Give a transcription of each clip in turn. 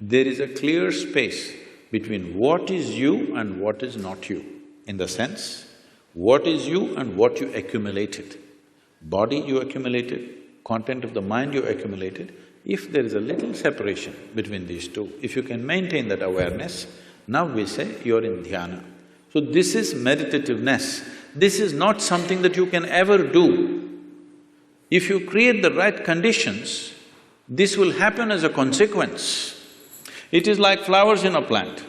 there is a clear space between what is you and what is not you. In the sense, what is you and what you accumulated. Body you accumulated, content of the mind you accumulated. If there is a little separation between these two, if you can maintain that awareness, now we say you're in dhyana. So this is meditativeness. This is not something that you can ever do. If you create the right conditions, this will happen as a consequence. It is like flowers in a plant.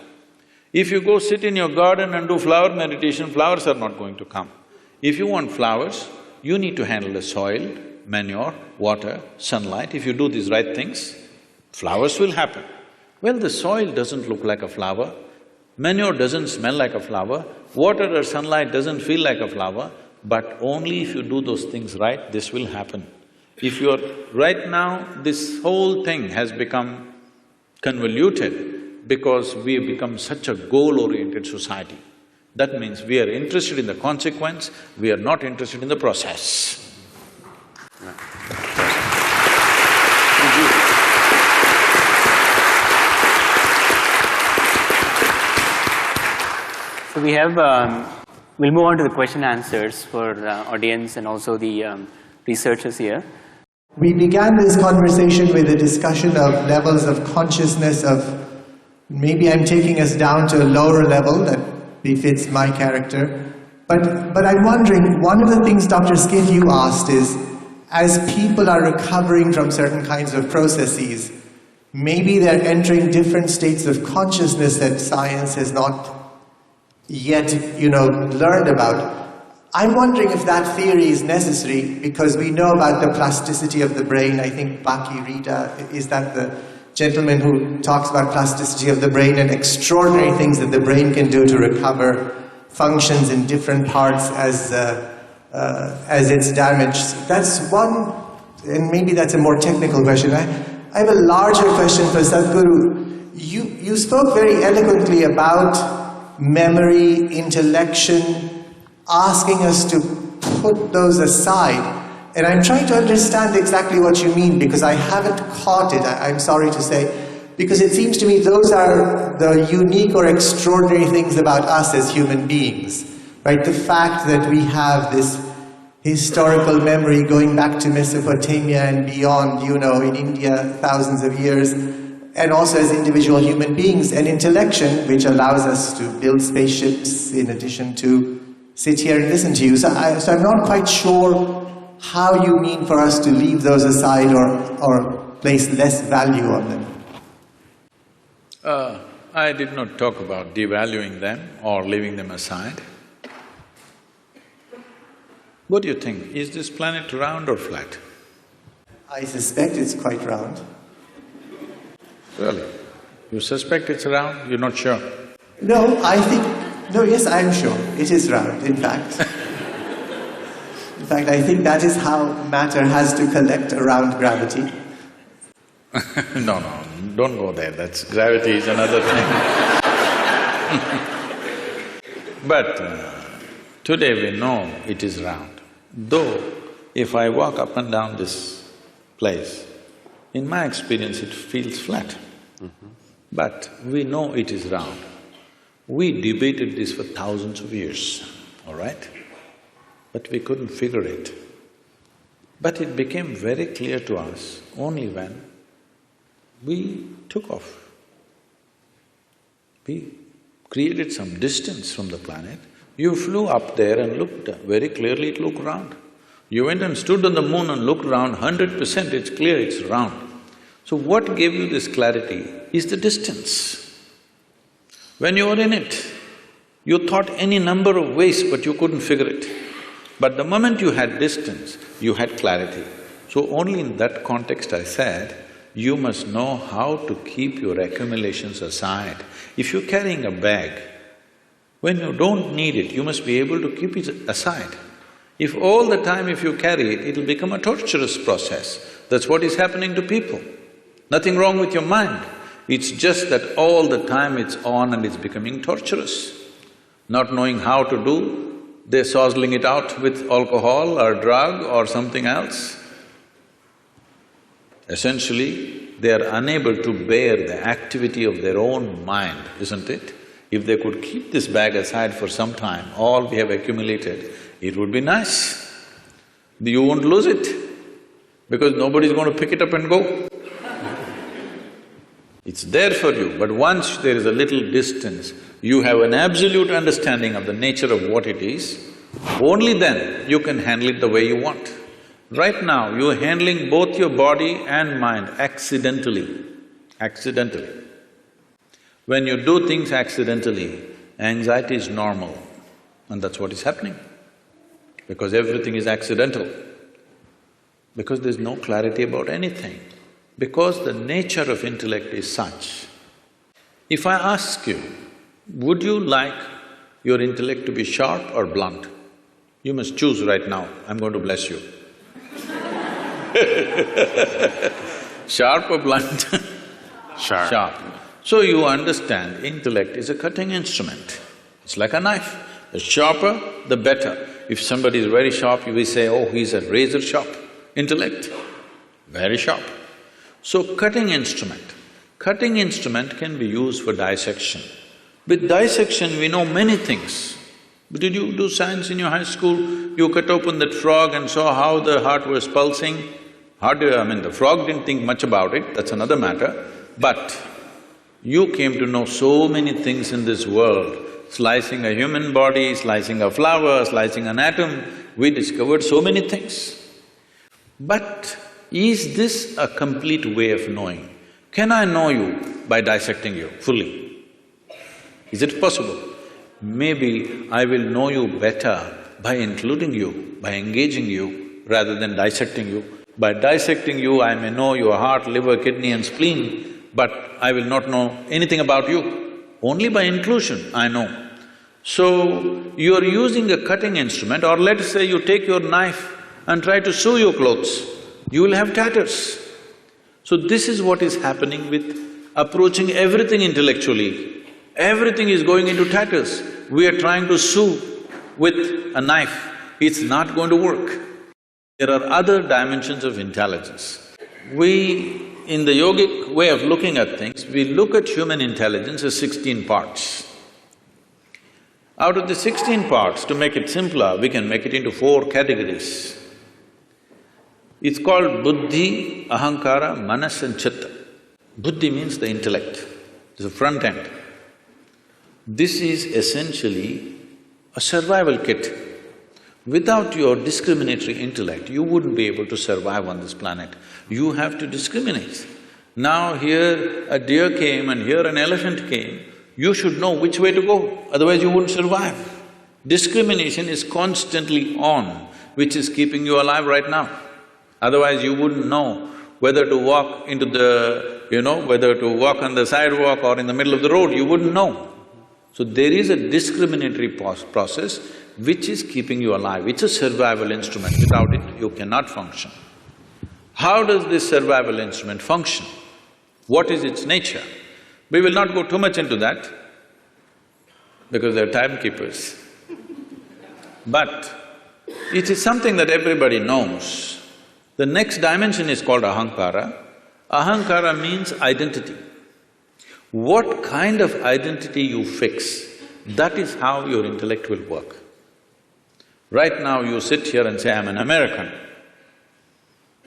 If you go sit in your garden and do flower meditation, flowers are not going to come. If you want flowers, you need to handle the soil, manure, water, sunlight. If you do these right things, flowers will happen. Well, the soil doesn't look like a flower, manure doesn't smell like a flower, water or sunlight doesn't feel like a flower, but only if you do those things right, this will happen. If you're… right now, this whole thing has become convoluted because we have become such a goal-oriented society. That means we are interested in the consequence, we are not interested in the process. So we have… we'll move on to the question answers for audience and also the researchers here. We began this conversation with a discussion of levels of consciousness of… maybe I'm taking us down to a lower level that befits my character. But I'm wondering, one of the things Dr. Skid you asked is, as people are recovering from certain kinds of processes, maybe they're entering different states of consciousness that science has not yet, learned about. I'm wondering if that theory is necessary, because we know about the plasticity of the brain. I think Baki Rita, is that the gentleman who talks about plasticity of the brain and extraordinary things that the brain can do to recover functions in different parts as it's damaged. That's one, and maybe that's a more technical question. I have a larger question for Sadhguru. You spoke very eloquently about memory, intellection, asking us to put those aside. And I'm trying to understand exactly what you mean, because I haven't caught it, I'm sorry to say, because it seems to me those are the unique or extraordinary things about us as human beings, right? The fact that we have this historical memory going back to Mesopotamia and beyond, in India, thousands of years, and also as individual human beings, and intellection, which allows us to build spaceships in addition to sit here and listen to you. So I'm not quite sure how you mean for us to leave those aside or place less value on them. I did not talk about devaluing them or leaving them aside. What do you think? Is this planet round or flat? I suspect it's quite round. Really? You suspect it's round? You're not sure? No, yes, I'm sure. It is round, in fact. In fact, I think that is how matter has to collect around gravity. No, don't go there. Gravity is another thing. But today we know it is round. Though, if I walk up and down this place, in my experience it feels flat. But we know it is round. We debated this for thousands of years, all right? But we couldn't figure it. But it became very clear to us only when we took off. We created some distance from the planet. You flew up there and looked, very clearly it looked round. You went and stood on the moon and looked around, 100% it's clear it's round. So what gave you this clarity is the distance. When you were in it, you thought any number of ways but you couldn't figure it. But the moment you had distance, you had clarity. So only in that context I said, you must know how to keep your accumulations aside. If you're carrying a bag, when you don't need it, you must be able to keep it aside. If all the time if you carry it, it'll become a torturous process. That's what is happening to people. Nothing wrong with your mind. It's just that all the time it's on and it's becoming torturous. Not knowing how to do, they're sozzling it out with alcohol or drug or something else. Essentially, they are unable to bear the activity of their own mind, isn't it? If they could keep this bag aside for some time, all we have accumulated, it would be nice. You won't lose it, because nobody's going to pick it up and go. It's there for you, but once there is a little distance, you have an absolute understanding of the nature of what it is, only then you can handle it the way you want. Right now, you're handling both your body and mind accidentally, accidentally. When you do things accidentally, anxiety is normal, and that's what is happening. Because everything is accidental. Because there's no clarity about anything. Because the nature of intellect is such. If I ask you, would you like your intellect to be sharp or blunt? You must choose right now, I'm going to bless you. Sharp or blunt? Sharp. Sharp. So you understand, intellect is a cutting instrument. It's like a knife. The sharper, the better. If somebody is very sharp, we say, oh, he's a razor sharp intellect, very sharp. So cutting instrument. Cutting instrument can be used for dissection. With dissection, we know many things. Did you do science in your high school? You cut open that frog and saw how the heart was pulsing. The frog didn't think much about it, that's another matter. But you came to know so many things in this world. Slicing a human body, slicing a flower, slicing an atom, we discovered so many things. But is this a complete way of knowing? Can I know you by dissecting you fully? Is it possible? Maybe I will know you better by including you, by engaging you, rather than dissecting you. By dissecting you, I may know your heart, liver, kidney and spleen, but I will not know anything about you. Only by inclusion I know. So, you're using a cutting instrument, or let's say you take your knife and try to sew your clothes, you will have tatters. So this is what is happening with approaching everything intellectually. Everything is going into tatters. We are trying to sew with a knife, it's not going to work. There are other dimensions of intelligence. In the yogic way of looking at things, we look at human intelligence as 16 parts. Out of the 16 parts, to make it simpler, we can make it into 4 categories. It's called buddhi, ahankara, manas and chitta. Buddhi means the intellect, it's the front end. This is essentially a survival kit. Without your discriminatory intellect, you wouldn't be able to survive on this planet. You have to discriminate. Now here a deer came and here an elephant came, you should know which way to go, otherwise you wouldn't survive. Discrimination is constantly on, which is keeping you alive right now. Otherwise you wouldn't know whether to walk into the… whether to walk on the sidewalk or in the middle of the road, you wouldn't know. So there is a discriminatory process which is keeping you alive. It's a survival instrument. Without it, you cannot function. How does this survival instrument function? What is its nature? We will not go too much into that because they're timekeepers. But it is something that everybody knows. The next dimension is called Ahankara. Ahankara means identity. What kind of identity you fix, that is how your intellect will work. Right now you sit here and say, I'm an American.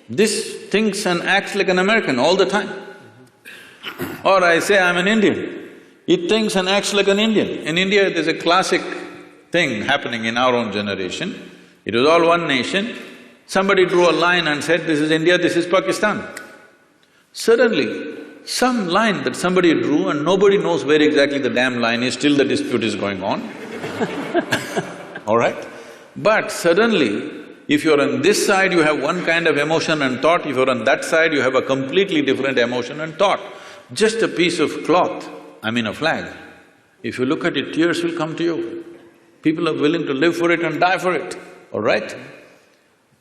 This thinks and acts like an American all the time. Or I say, I'm an Indian. It thinks and acts like an Indian. In India, there's a classic thing happening in our own generation. It was all one nation. Somebody drew a line and said, this is India, this is Pakistan. Suddenly, some line that somebody drew and nobody knows where exactly the damn line is, still the dispute is going on. All right? But suddenly, if you're on this side, you have one kind of emotion and thought, if you're on that side, you have a completely different emotion and thought. Just a piece of cloth, a flag, if you look at it, tears will come to you. People are willing to live for it and die for it, all right?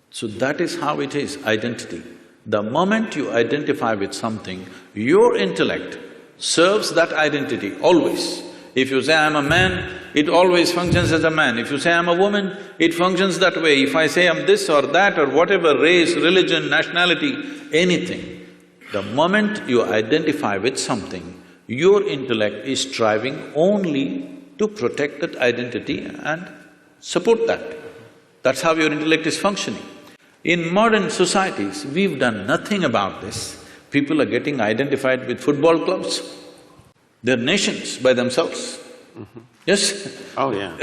So that is how it is, identity. The moment you identify with something, your intellect serves that identity, always. If you say, I'm a man, it always functions as a man. If you say, I'm a woman, it functions that way. If I say I'm this or that or whatever, race, religion, nationality, anything, The moment you identify with something, your intellect is striving only to protect that identity and support that. That's how your intellect is functioning. In modern societies, we've done nothing about this. People are getting identified with football clubs. They're nations by themselves. Yes? Oh, yeah.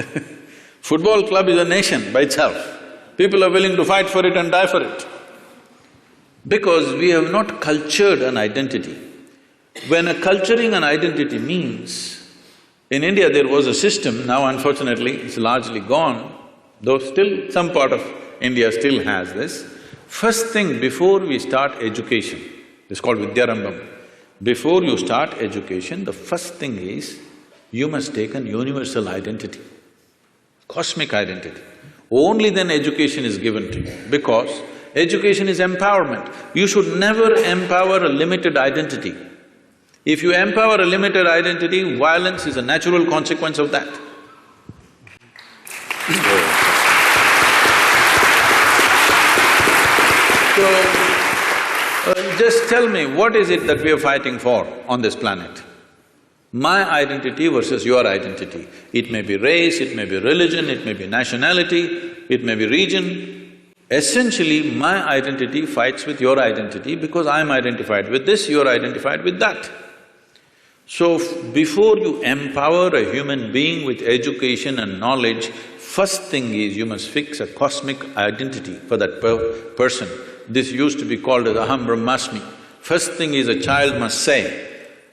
Football club is a nation by itself. People are willing to fight for it and die for it. Because we have not cultured an identity. When a culturing an identity means, in India there was a system, now unfortunately it's largely gone, though still some part of India still has this. First thing before we start education, it's called Vidyarambham. Before you start education, the first thing is, you must take an universal identity, cosmic identity. Only then education is given to you, because education is empowerment. You should never empower a limited identity. If you empower a limited identity, violence is a natural consequence of that. So, just tell me, what is it that we are fighting for on this planet? My identity versus your identity. It may be race, it may be religion, it may be nationality, it may be region. Essentially, my identity fights with your identity because I'm identified with this, you're identified with that. So, before you empower a human being with education and knowledge, first thing is you must fix a cosmic identity for that person. This used to be called as Aham Brahmasmi. First thing is a child must say,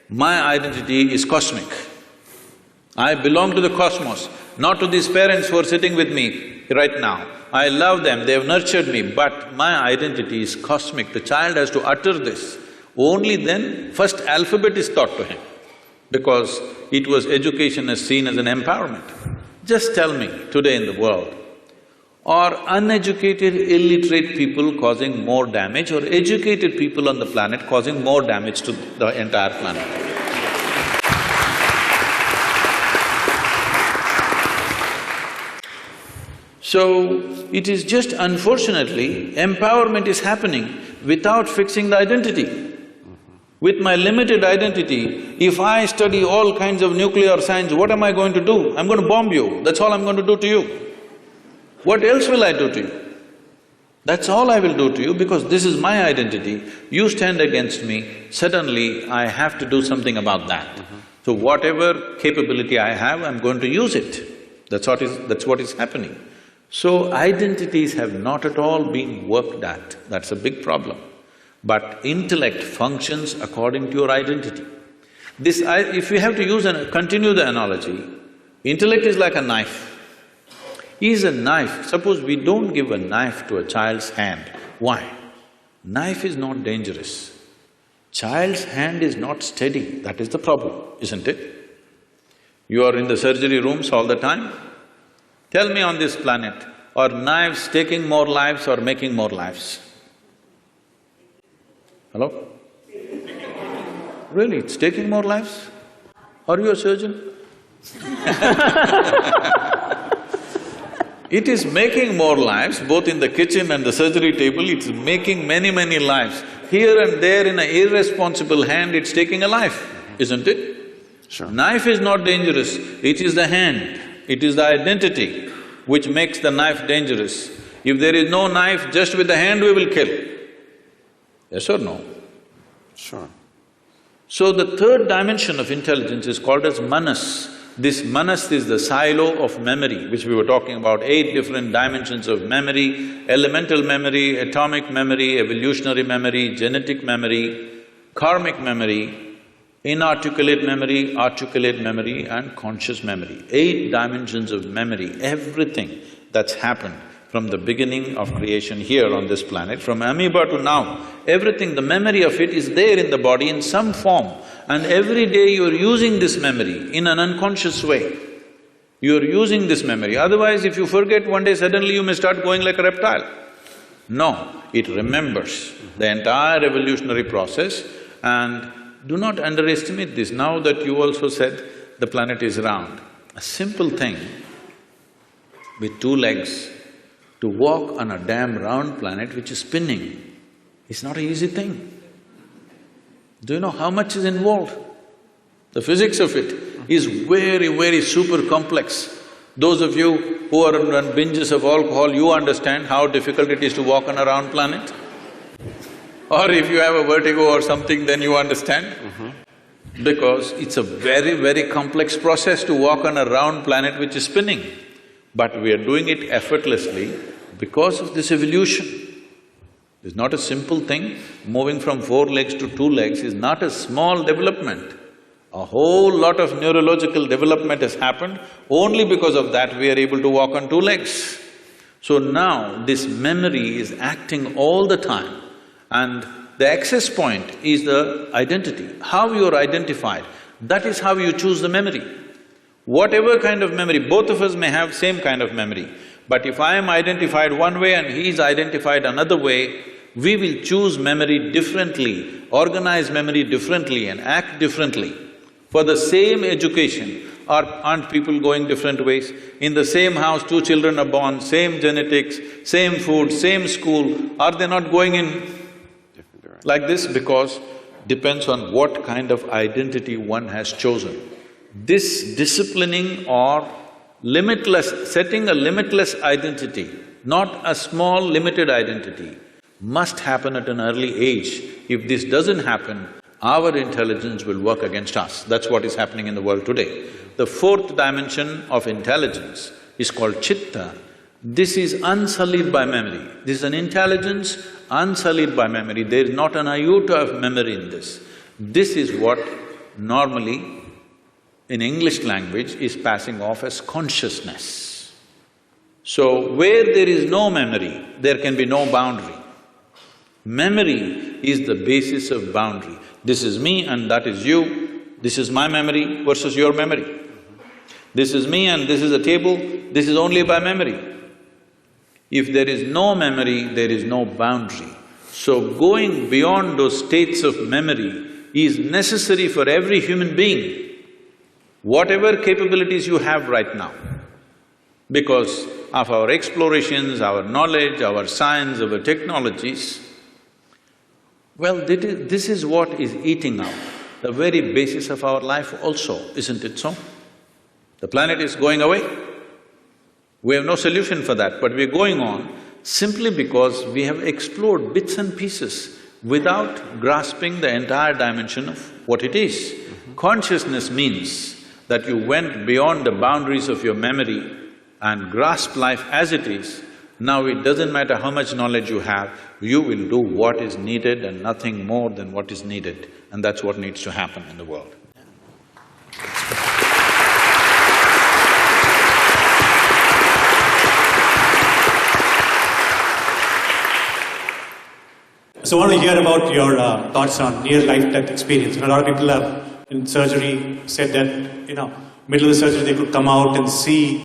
my identity is cosmic. I belong to the cosmos, not to these parents who are sitting with me right now. I love them, they have nurtured me, but my identity is cosmic. The child has to utter this. Only then, first alphabet is taught to him, because it was education as seen as an empowerment. Just tell me, today in the world, are uneducated, illiterate people causing more damage, or educated people on the planet causing more damage to the entire planet? So, it is just unfortunately, empowerment is happening without fixing the identity. With my limited identity, if I study all kinds of nuclear science, what am I going to do? I'm going to bomb you, that's all I'm going to do to you. What else will I do to you? That's all I will do to you because this is my identity. You stand against me, suddenly I have to do something about that. So whatever capability I have, I'm going to use it. That's what is happening. So identities have not at all been worked at, that's a big problem. But intellect functions according to your identity. If we have to continue the analogy, intellect is like a knife. Is a knife, suppose we don't give a knife to a child's hand. Why? Knife is not dangerous. Child's hand is not steady, that is the problem, isn't it? You are in the surgery rooms all the time. Tell me on this planet, are knives taking more lives or making more lives? Hello? Really, it's taking more lives? Are you a surgeon? It is making more lives, both in the kitchen and the surgery table, it's making many lives. Here and there in an irresponsible hand, it's taking a life, isn't it? Sure. Knife is not dangerous, it is the hand, it is the identity which makes the knife dangerous. If there is no knife, just with the hand we will kill. Yes or no? Sure. So the third dimension of intelligence is called as manas. This manas is the silo of memory, which we were talking about, 8 different dimensions of memory: elemental memory, atomic memory, evolutionary memory, genetic memory, karmic memory, inarticulate memory, articulate memory and conscious memory. 8 dimensions of memory, everything that's happened from the beginning of creation here on this planet, from amoeba to now, everything, the memory of it is there in the body in some form. And every day you're using this memory in an unconscious way. You're using this memory, otherwise if you forget one day, suddenly you may start going like a reptile. No, it remembers the entire evolutionary process, and do not underestimate this. Now that you also said the planet is round, a simple thing with 2 legs, to walk on a damn round planet which is spinning, is not an easy thing. Do you know how much is involved? The physics of it is very, very super complex. Those of you who are on binges of alcohol, you understand how difficult it is to walk on a round planet. Or if you have a vertigo or something, then you understand. Because it's a very, very complex process to walk on a round planet which is spinning. But we are doing it effortlessly because of this evolution. It's not a simple thing. Moving from 4 legs to 2 legs is not a small development. A whole lot of neurological development has happened. Only because of that we are able to walk on 2 legs. So now this memory is acting all the time, and the access point is the identity. How you are identified, that is how you choose the memory. Whatever kind of memory, both of us may have same kind of memory, but if I am identified one way and he is identified another way, we will choose memory differently, organize memory differently and act differently. For the same education, aren't people going different ways? In the same house, 2 children are born, same genetics, same food, same school, are they not going in like this? Because depends on what kind of identity one has chosen. This disciplining or limitless… setting a limitless identity, not a small limited identity, must happen at an early age. If this doesn't happen, our intelligence will work against us. That's what is happening in the world today. The 4th dimension of intelligence is called chitta. This is unsullied by memory. This is an intelligence unsullied by memory. There is not an iota of memory in this. This is what normally in English language is passing off as consciousness. So, where there is no memory, there can be no boundary. Memory is the basis of boundary. This is me and that is you, this is my memory versus your memory. This is me and this is a table, this is only by memory. If there is no memory, there is no boundary. So going beyond those states of memory is necessary for every human being, whatever capabilities you have right now. Because of our explorations, our knowledge, our science, our technologies, well, this is what is eating up the very basis of our life also, isn't it so? The planet is going away. We have no solution for that, but we're going on simply because we have explored bits and pieces without grasping the entire dimension of what it is. Consciousness means that you went beyond the boundaries of your memory and grasped life as it is. Now it doesn't matter how much knowledge you have, you will do what is needed and nothing more than what is needed, and that's what needs to happen in the world. So I want to hear about your thoughts on near-life-death experience. A lot of people have in surgery said that, middle of the surgery they could come out and see